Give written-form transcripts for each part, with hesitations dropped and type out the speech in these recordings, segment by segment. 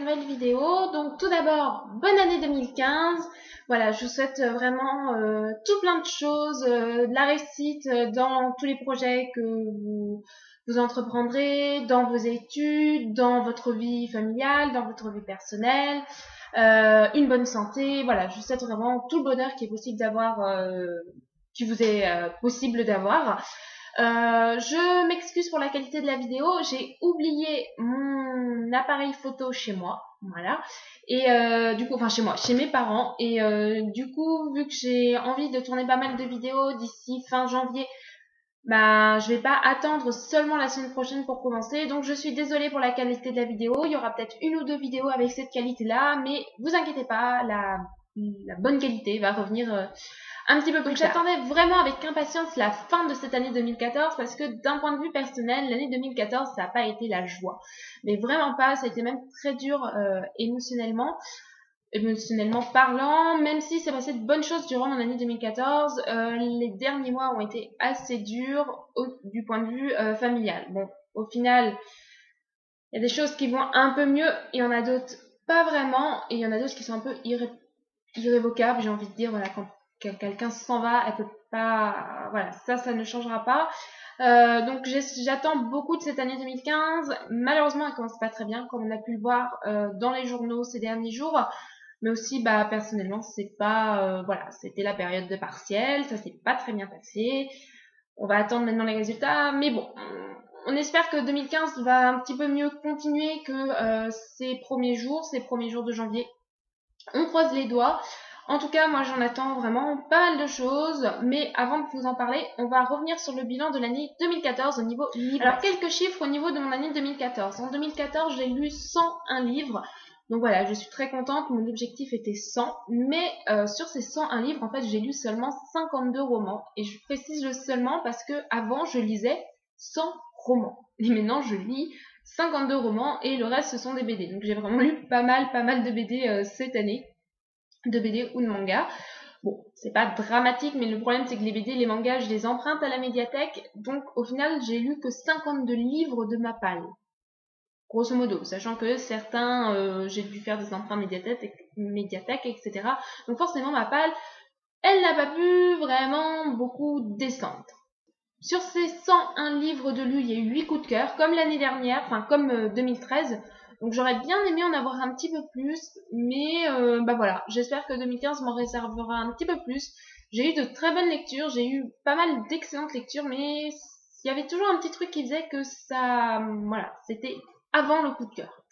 nouvelle vidéo. Donc tout d'abord, bonne année 2015. Voilà, je vous souhaite vraiment tout plein de choses, de la réussite dans tous les projets que vous entreprendrez, dans vos études, dans votre vie familiale, dans votre vie personnelle, une bonne santé. Voilà, je vous souhaite vraiment tout le bonheur qui est possible d'avoir, qui vous est possible d'avoir. Je m'excuse pour la qualité de la vidéo, j'ai oublié mon appareil photo chez moi, voilà, et du coup, enfin chez moi, chez mes parents, et du coup, vu que j'ai envie de tourner pas mal de vidéos d'ici fin janvier, bah je vais pas attendre seulement la semaine prochaine pour commencer, donc je suis désolée pour la qualité de la vidéo, il y aura peut-être une ou deux vidéos avec cette qualité-là, mais vous inquiétez pas, la bonne qualité va revenir un petit peu plus tard. J'attendais vraiment avec impatience la fin de cette année 2014 parce que d'un point de vue personnel, l'année 2014, ça n'a pas été la joie. Mais vraiment pas, ça a été même très dur émotionnellement parlant, même si c'est passé de bonnes choses durant mon année 2014, les derniers mois ont été assez durs du point de vue familial. Bon, au final, il y a des choses qui vont un peu mieux, et il y en a d'autres pas vraiment, et il y en a d'autres qui sont un peu irrévocables, j'ai envie de dire, voilà, quand quelqu'un s'en va, elle peut pas, voilà, ça ne changera pas. Donc j'attends beaucoup de cette année 2015. Malheureusement, elle commence pas très bien, comme on a pu le voir dans les journaux ces derniers jours. Mais aussi, bah personnellement, c'est pas, voilà, c'était la période de partiel, ça s'est pas très bien passé. On va attendre maintenant les résultats, mais bon, on espère que 2015 va un petit peu mieux continuer que ces premiers jours de janvier. On croise les doigts. En tout cas, moi j'en attends vraiment pas mal de choses, mais avant de vous en parler, on va revenir sur le bilan de l'année 2014 au niveau livre. Alors quelques chiffres au niveau de mon année 2014. En 2014, j'ai lu 101 livres. Donc voilà, je suis très contente, mon objectif était 100, mais sur ces 101 livres, en fait, j'ai lu seulement 52 romans. Et je précise le seulement parce que avant, je lisais 100 romans. Et maintenant, je lis 52 romans et le reste, ce sont des BD. Donc j'ai vraiment lu pas mal de BD cette année, de BD ou de manga. Bon, c'est pas dramatique, mais le problème c'est que les BD, les mangas, je les emprunte à la médiathèque. Donc au final, j'ai lu que 52 livres de ma palle. Grosso modo, sachant que certains, j'ai dû faire des emprunts médiathèque, etc. Donc forcément, ma palle, elle n'a pas pu vraiment beaucoup descendre. Sur ces 101 livres de lus, il y a eu 8 coups de cœur, comme l'année dernière, enfin comme 2013. Donc j'aurais bien aimé en avoir un petit peu plus, mais bah voilà, j'espère que 2015 m'en réservera un petit peu plus. J'ai eu de très bonnes lectures, j'ai eu pas mal d'excellentes lectures, mais il y avait toujours un petit truc qui faisait que ça, voilà, c'était avant le coup de cœur.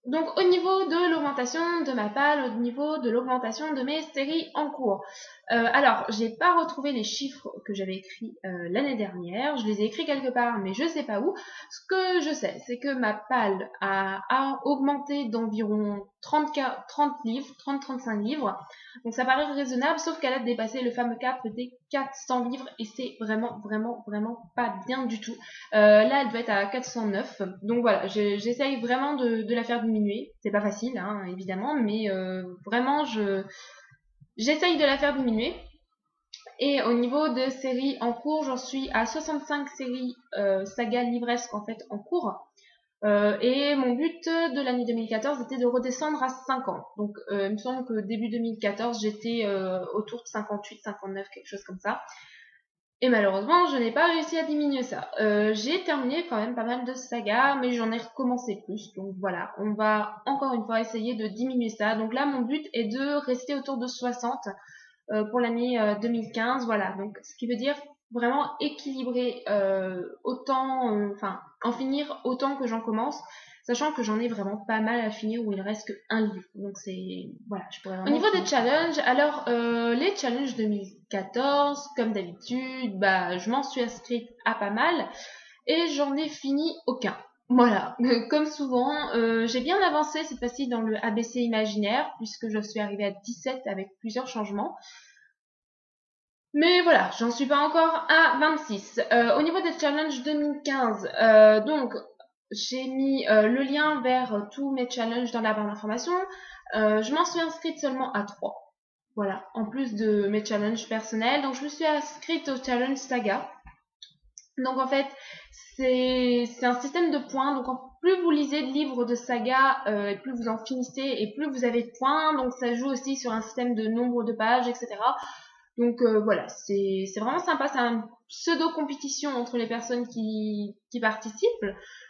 Donc au niveau de l'augmentation de ma palle, au niveau de l'augmentation de mes séries en cours. Alors, j'ai pas retrouvé les chiffres que j'avais écrits l'année dernière. Je les ai écrits quelque part, mais je sais pas où. Ce que je sais, c'est que ma palle a augmenté d'environ 30 livres, 30-35 livres. Donc ça paraît raisonnable, sauf qu'elle a dépassé le fameux cap des 400 livres et c'est vraiment pas bien du tout. Là, elle doit être à 409. Donc voilà, j'essaye vraiment de la faire diminuer. C'est pas facile, hein, évidemment, mais vraiment, j'essaye de la faire diminuer. Et au niveau de séries en cours, j'en suis à 65 séries saga livresques en fait en cours. Et mon but de l'année 2014 était de redescendre à 50. Donc il me semble que début 2014, j'étais autour de 58, 59, quelque chose comme ça. Et malheureusement, je n'ai pas réussi à diminuer ça. J'ai terminé quand même pas mal de sagas, mais j'en ai recommencé plus. Donc voilà, on va encore une fois essayer de diminuer ça. Donc là, mon but est de rester autour de 60 pour l'année 2015. Voilà, donc ce qui veut dire vraiment équilibrer autant, enfin en finir autant que j'en commence, sachant que j'en ai vraiment pas mal à finir où il reste qu'un livre. Donc c'est, voilà, je pourrais vraiment... Au niveau des challenges, alors les challenges 2014, comme d'habitude, bah je m'en suis inscrite à pas mal et j'en ai fini aucun. Voilà, comme souvent, j'ai bien avancé cette fois-ci dans le ABC imaginaire puisque je suis arrivée à 17 avec plusieurs changements. Mais voilà, j'en suis pas encore à 26. Au niveau des challenges 2015, donc j'ai mis le lien vers tous mes challenges dans la barre d'information. Je m'en suis inscrite seulement à 3. Voilà, en plus de mes challenges personnels. Donc je me suis inscrite au challenge saga. Donc en fait, c'est un système de points. Donc en plus vous lisez de livres de saga, et plus vous en finissez, et plus vous avez de points. Donc ça joue aussi sur un système de nombre de pages, etc. Donc voilà, c'est vraiment sympa. C'est un pseudo-compétition entre les personnes qui participent,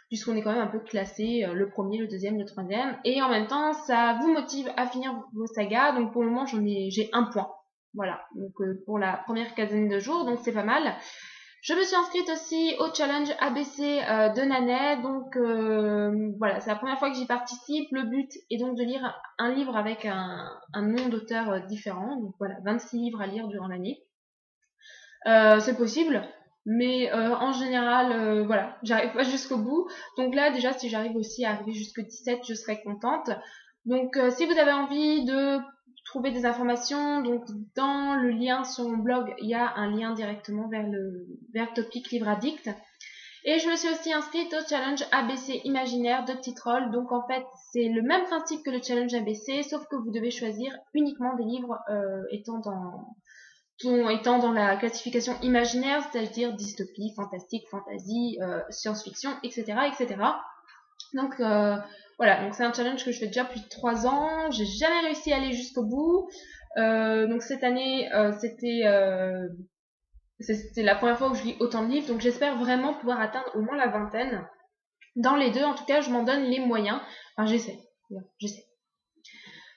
puisqu'on est quand même un peu classé, le premier, le deuxième, le troisième. Et en même temps, ça vous motive à finir vos sagas. Donc pour le moment, j'ai 1 point. Voilà, donc pour la première quinzaine de jours, donc c'est pas mal. Je me suis inscrite aussi au challenge ABC de Nanais, donc voilà, c'est la première fois que j'y participe. Le but est donc de lire un livre avec un nom d'auteur différent, donc voilà, 26 livres à lire durant l'année. C'est possible, mais en général, voilà, j'arrive pas jusqu'au bout. Donc là, déjà, si j'arrive aussi à arriver jusqu'au 17, je serai contente. Donc si vous avez envie de trouver des informations, donc dans le lien sur mon blog, il y a un lien directement vers Topic Livre Addict. Et je me suis aussi inscrite au challenge ABC imaginaire de Petit Troll. Donc en fait, c'est le même principe que le challenge ABC, sauf que vous devez choisir uniquement des livres étant dans la classification imaginaire, c'est-à-dire dystopie, fantastique, fantasy, science-fiction, etc., etc. Donc voilà, donc c'est un challenge que je fais déjà depuis 3 ans. J'ai jamais réussi à aller jusqu'au bout. Donc cette année, c'était la première fois où je lis autant de livres. Donc j'espère vraiment pouvoir atteindre au moins la vingtaine. Dans les deux, en tout cas, je m'en donne les moyens. Enfin, j'essaie. J'essaie.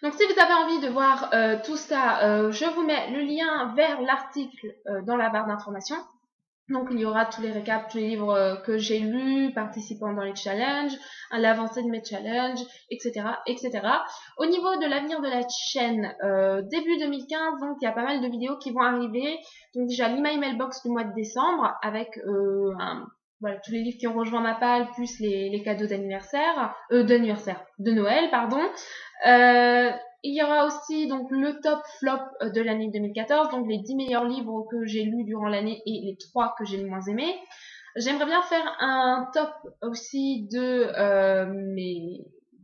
Donc si vous avez envie de voir tout ça, je vous mets le lien vers l'article dans la barre d'information. Donc il y aura tous les récaps, tous les livres que j'ai lus, participant dans les challenges, l'avancée de mes challenges, etc., etc. Au niveau de l'avenir de la chaîne, début 2015, donc il y a pas mal de vidéos qui vont arriver. Donc déjà l'email mailbox du mois de décembre avec voilà, tous les livres qui ont rejoint ma palle, plus les cadeaux de Noël, pardon. Il y aura aussi donc le top flop de l'année 2014, donc les 10 meilleurs livres que j'ai lus durant l'année et les 3 que j'ai le moins aimés. J'aimerais bien faire un top aussi de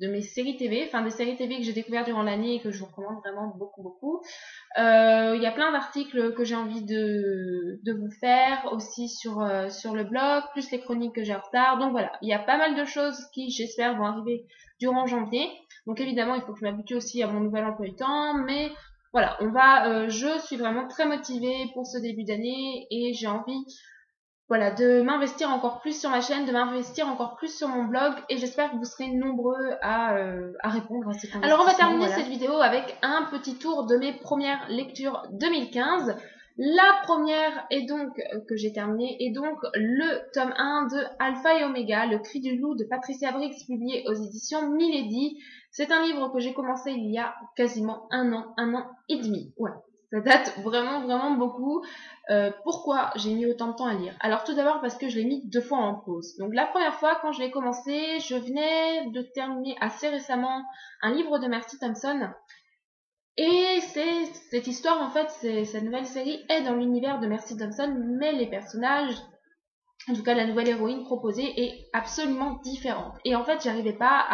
mes séries TV, enfin des séries TV que j'ai découvertes durant l'année et que je vous recommande vraiment beaucoup, beaucoup. Il y a plein d'articles que j'ai envie de vous faire aussi sur le blog, plus les chroniques que j'ai en retard. Donc voilà, il y a pas mal de choses qui, j'espère, vont arriver durant janvier. Donc évidemment, il faut que je m'habitue aussi à mon nouvel emploi du temps, mais voilà, je suis vraiment très motivée pour ce début d'année et j'ai envie, voilà, de m'investir encore plus sur ma chaîne, de m'investir encore plus sur mon blog et j'espère que vous serez nombreux à répondre à cet investissement. Alors on va terminer cette vidéo avec un petit tour de mes premières lectures 2015. La première est donc, que j'ai terminée, est donc le tome 1 de Alpha et Oméga, Le Cri du Loup de Patricia Briggs, publié aux éditions Milady. C'est un livre que j'ai commencé il y a quasiment un an et demi. Ouais, ça date vraiment, vraiment beaucoup. Pourquoi j'ai mis autant de temps à lire? Alors tout d'abord parce que je l'ai mis 2 fois en pause. Donc la première fois, quand je l'ai commencé, je venais de terminer assez récemment un livre de Mercy Thompson. Et cette histoire, en fait, cette nouvelle série est dans l'univers de Mercy Thompson, mais les personnages, en tout cas la nouvelle héroïne proposée, est absolument différente. Et en fait, j'arrivais pas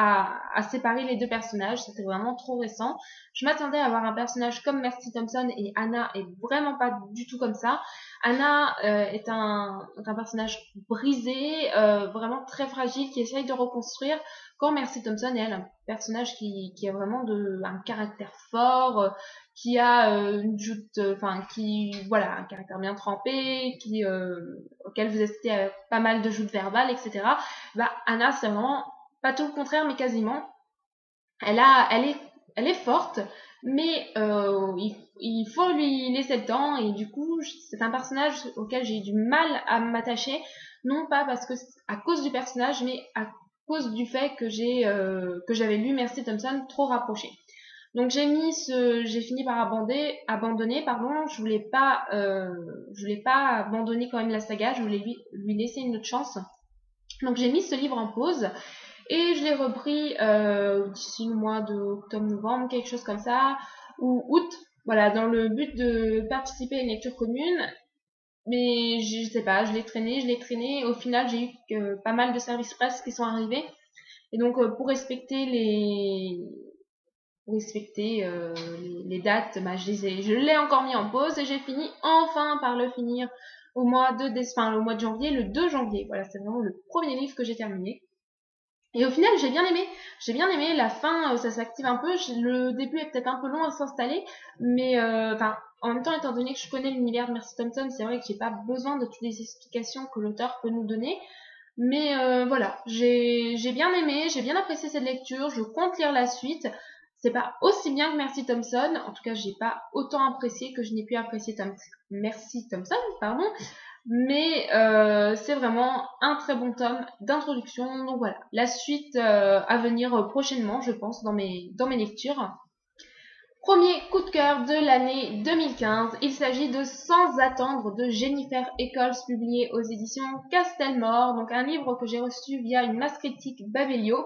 à séparer les deux personnages, c'était vraiment trop récent. Je m'attendais à avoir un personnage comme Mercy Thompson et Anna est vraiment pas du tout comme ça. Anna est un personnage brisé, vraiment très fragile, qui essaye de reconstruire, quand Mercy Thompson est elle, un personnage qui a vraiment un caractère fort, qui a une joute, voilà, un caractère bien trempé, auquel vous assistez à pas mal de joutes verbales, etc. Bah, Anna, c'est vraiment pas tout le contraire, mais quasiment. Elle est forte, mais il faut lui laisser le temps, et du coup, c'est un personnage auquel j'ai eu du mal à m'attacher, non pas parce que à cause du personnage, mais à cause du fait que j'avais lu Mercy Thompson trop rapproché. Donc j'ai fini par abandonner, pardon. Je voulais pas abandonner quand même la saga. Je voulais lui laisser une autre chance. Donc j'ai mis ce livre en pause et je l'ai repris d'ici le mois d'octobre-novembre, quelque chose comme ça, ou août. Voilà, dans le but de participer à une lecture commune. Mais je sais pas, je l'ai traîné. Au final, j'ai eu pas mal de services presse qui sont arrivés. Et donc pour respecter les dates, bah, je l'ai encore mis en pause et j'ai fini enfin par le finir au mois de janvier, le 2 janvier. Voilà, c'est vraiment le premier livre que j'ai terminé. Et au final, j'ai bien aimé. J'ai bien aimé. La fin, ça s'active un peu. Le début est peut-être un peu long à s'installer, mais enfin, en même temps, étant donné que je connais l'univers de Mercy Thompson, c'est vrai que j'ai pas besoin de toutes les explications que l'auteur peut nous donner. Mais voilà, j'ai bien aimé, j'ai bien apprécié cette lecture. Je compte lire la suite. C'est pas aussi bien que Mercy Thompson. En tout cas, j'ai pas autant apprécié que je n'ai pu apprécier Mercy Thompson, pardon. Mais c'est vraiment un très bon tome d'introduction. Donc voilà, la suite à venir prochainement, je pense, dans mes lectures. Premier coup de cœur de l'année 2015, il s'agit de Sans attendre de Jennifer Eccles, publié aux éditions Castelmore, donc un livre que j'ai reçu via une masse critique Babelio.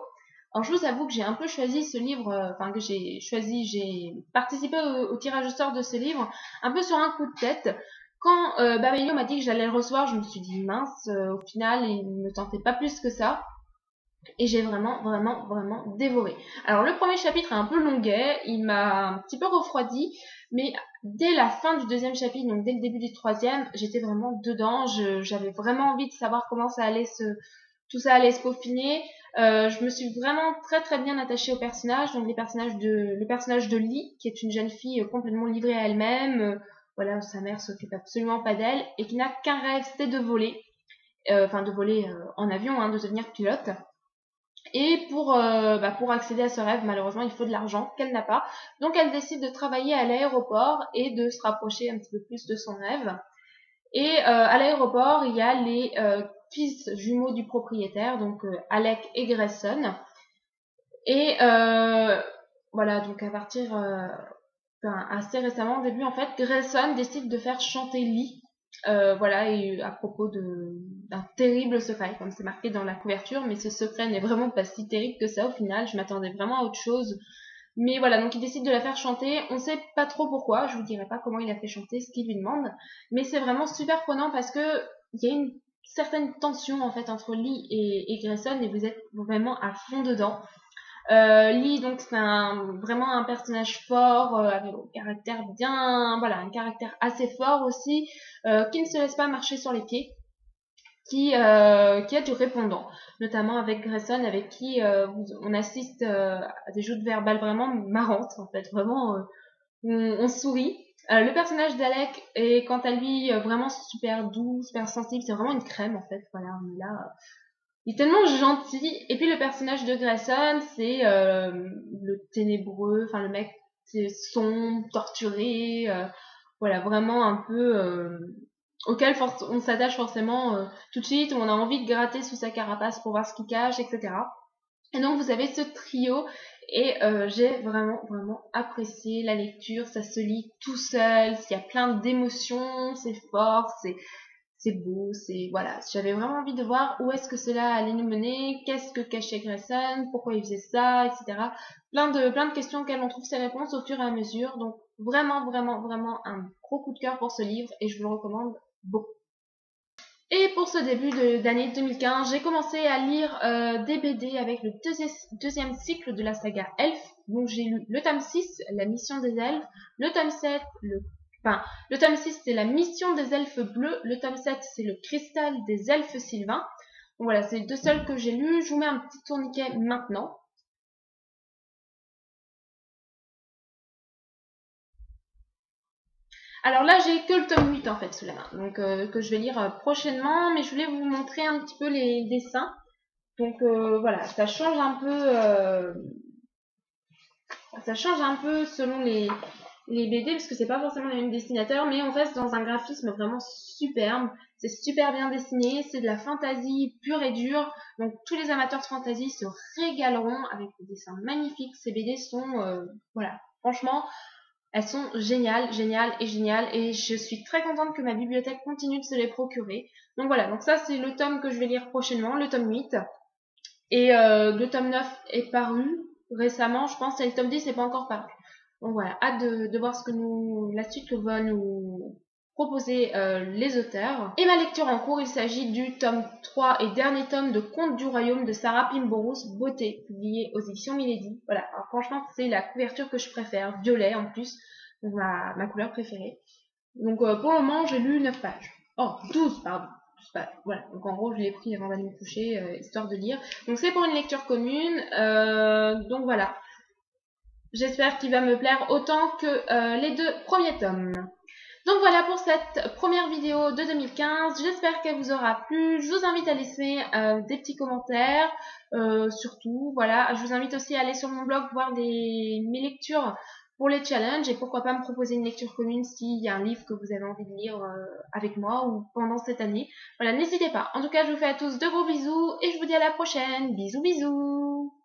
Alors je vous avoue que j'ai un peu choisi ce livre, j'ai participé au tirage au sort de ce livre, un peu sur un coup de tête. Quand Babelio m'a dit que j'allais le recevoir, je me suis dit mince, au final il ne tentait pas plus que ça. Et j'ai vraiment dévoré. Alors le premier chapitre est un peu longuet, il m'a un petit peu refroidi, mais dès la fin du deuxième chapitre, donc dès le début du troisième, j'étais vraiment dedans. J'avais vraiment envie de savoir comment tout ça allait se peaufiner. Je me suis vraiment très bien attachée au personnage, donc le personnage de Lee, qui est une jeune fille complètement livrée à elle-même. Voilà, sa mère s'occupe absolument pas d'elle et qui n'a qu'un rêve, c'est de voler, de voler en avion, hein, de devenir pilote. Et pour accéder à ce rêve, malheureusement, il faut de l'argent qu'elle n'a pas. Donc, elle décide de travailler à l'aéroport et de se rapprocher un petit peu plus de son rêve. Et à l'aéroport, il y a les fils jumeaux du propriétaire, donc Alec et Grayson. Et voilà, donc à partir assez récemment, au début, en fait, Grayson décide de faire chanter Lee. Voilà, et à propos d'un terrible secret, comme c'est marqué dans la couverture, mais ce secret n'est vraiment pas si terrible que ça au final. Je m'attendais vraiment à autre chose. Mais voilà, donc il décide de la faire chanter. On sait pas trop pourquoi, je vous dirai pas comment il a fait chanter, ce qu'il lui demande. Mais c'est vraiment super prenant parce que il y a une certaine tension en fait entre Lee et Grayson et vous êtes vraiment à fond dedans. Lee, donc c'est vraiment un personnage fort, avec un caractère un caractère assez fort aussi, qui ne se laisse pas marcher sur les pieds, qui a du répondant, notamment avec Grayson, avec qui on assiste à des joutes verbales vraiment marrantes, en fait, vraiment, on sourit. Le personnage d'Alec est quant à lui vraiment super doux, super sensible, c'est vraiment une crème en fait, voilà, on est là. Il est tellement gentil. Et puis le personnage de Grayson, c'est le ténébreux, enfin le mec c'est sombre, torturé, voilà, vraiment un peu auquel on s'attache forcément tout de suite, où on a envie de gratter sous sa carapace pour voir ce qu'il cache, etc. Et donc vous avez ce trio et j'ai vraiment apprécié la lecture, ça se lit tout seul, il y a plein d'émotions, c'est fort, c'est beau, voilà, j'avais vraiment envie de voir où est-ce que cela allait nous mener, qu'est-ce que cachait Grayson, pourquoi il faisait ça, etc. Plein de questions auxquelles on trouve ses réponses au fur et à mesure. Donc vraiment un gros coup de cœur pour ce livre et je vous le recommande beaucoup. Et pour ce début d'année 2015, j'ai commencé à lire des BD avec le deuxième cycle de la saga Elf. Donc j'ai lu le tome 6, La Mission des Elfes, le tome 7, le tome 6 c'est La Mission des Elfes Bleus, le tome 7 c'est Le Cristal des Elfes Sylvains. Donc voilà, c'est les deux seuls que j'ai lus. Je vous mets un petit tourniquet maintenant. Alors là, j'ai que le tome 8 en fait sous la main, donc que je vais lire prochainement, mais je voulais vous montrer un petit peu les dessins. Donc voilà, ça change un peu selon les BD parce que c'est pas forcément les mêmes dessinateurs, mais on reste dans un graphisme vraiment superbe. C'est super bien dessiné, c'est de la fantasy pure et dure. Donc tous les amateurs de fantasy se régaleront avec des dessins magnifiques. Ces BD sont voilà, franchement, elles sont géniales et je suis très contente que ma bibliothèque continue de se les procurer. Donc voilà, donc ça c'est le tome que je vais lire prochainement, le tome 8. Et le tome 9 est paru récemment, je pense, et le tome 10 n'est pas encore paru. Donc voilà, hâte de voir la suite que vont nous proposer les auteurs. Et ma lecture en cours, il s'agit du tome 3 et dernier tome de Contes du Royaume de Sarah Pimborous, Beauté, publié aux éditions Milady. Voilà, alors franchement, c'est la couverture que je préfère, violet en plus, donc ma couleur préférée. Donc pour le moment, j'ai lu 9 pages. Oh, 12, pardon. voilà, donc en gros je l'ai pris avant d'aller me coucher, histoire de lire. Donc c'est pour une lecture commune, donc voilà. J'espère qu'il va me plaire autant que les 2 premiers tomes. Donc voilà pour cette première vidéo de 2015, j'espère qu'elle vous aura plu. Je vous invite à laisser des petits commentaires, surtout, voilà. Je vous invite aussi à aller sur mon blog voir mes lectures pour les challenges et pourquoi pas me proposer une lecture commune s'il y a un livre que vous avez envie de lire avec moi ou pendant cette année. Voilà, n'hésitez pas. En tout cas, je vous fais à tous de gros bisous et je vous dis à la prochaine. Bisous bisous.